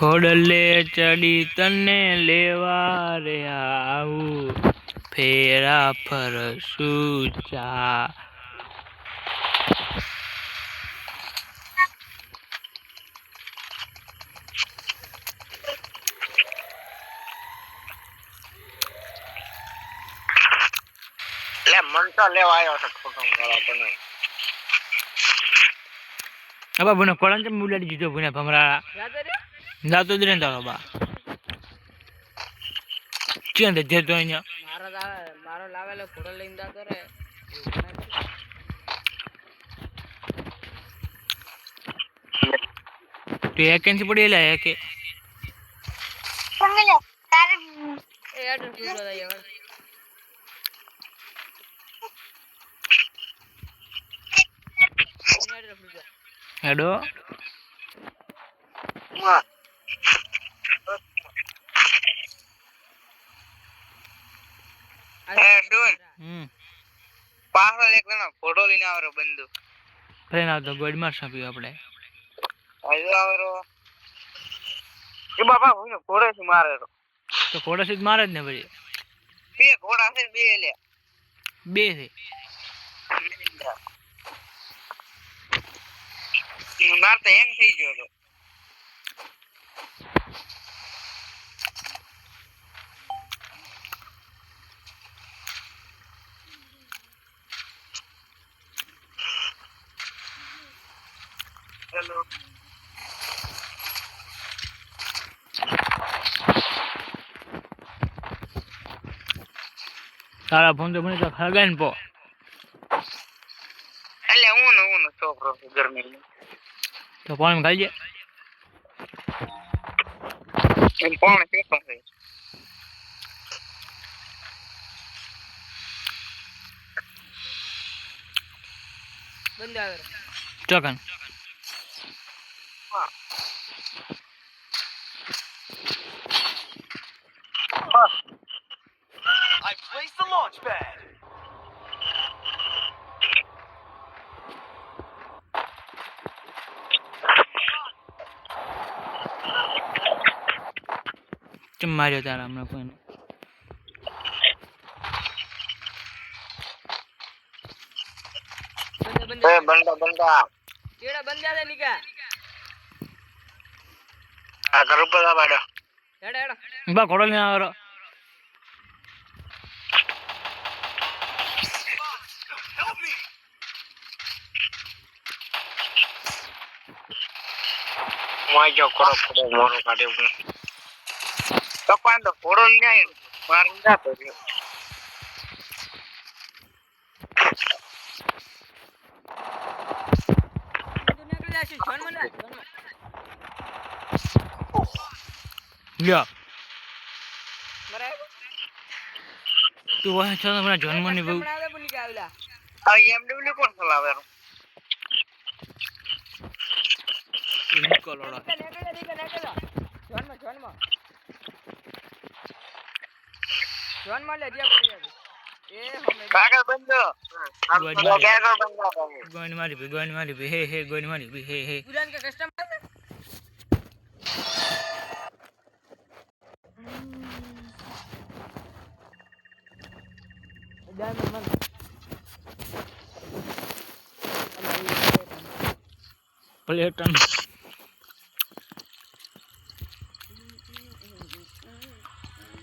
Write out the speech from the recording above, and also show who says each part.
Speaker 1: ખોડલે ચડી તને લેવા રે આવું ફેરા ફરશું ચા
Speaker 2: લે મન તો લેવા આવ્યો છે ફોટો કરવા તને
Speaker 1: અબા બને કોળન ચમ મુલાડી દીધો બને ભમરા જાતો જ રે તારો બા ચેન દે તો અહીંયા
Speaker 3: મારો લાવેલો ફોટો લઈને જાતો રે
Speaker 1: તો એકેન્સી પડી લે એકે
Speaker 4: સંગલે તારે
Speaker 3: એ એડ્રેસ પૂછો દે યાર
Speaker 1: હેડો
Speaker 2: હા એ ડોન પાછળ એક જણો ફોટો લઈને આવરો બંદુ
Speaker 1: ફ્રેન્ડ આવતો ગોડમાં સાપી આપણે
Speaker 2: આયો આવરો એ બાબા હું ઘોડે થી મારે
Speaker 1: તો ઘોડા સીધ મારે જ ને ભાઈ
Speaker 2: બે ઘોડા છે બે લે
Speaker 1: બે છે
Speaker 2: માર તો હેંગ થઈ ગયો તો હેલો
Speaker 1: તારા ફોન તો મને તો ખગાઈ ને પો
Speaker 2: એટલે હું છોકરો ગરમી
Speaker 1: તો પાણી ખાઈ જાય
Speaker 2: એમ પાણી પીતો છે
Speaker 3: બંધ આવે
Speaker 1: ચોકન
Speaker 5: I placed the launch pad.
Speaker 1: ચમ માર્યો તારા હમણાં કોઈને
Speaker 2: બંડા
Speaker 3: કેડા બંધ દે લીકા
Speaker 2: આ ઘર ઉપર આ બાડો
Speaker 3: હેડ હેડ
Speaker 1: બા ઘોડો લઈને આવરો
Speaker 5: Help me.
Speaker 2: મોય જો કોડો મોરો કાઢે ઉપર તો પાંડો ઘોડો લઈને આવ્યો મારું જાતો રહ્યો
Speaker 1: લ્યો તું વહે ચાલ મને જન્મની બહુ
Speaker 2: આ એમડબ્લ્યુ કોણ ચલાવે
Speaker 1: કલોડા
Speaker 2: કાગળ બંધો
Speaker 1: ગોઈન મારી ભી હે ગોઈન મારી ભી હે પ્લેટન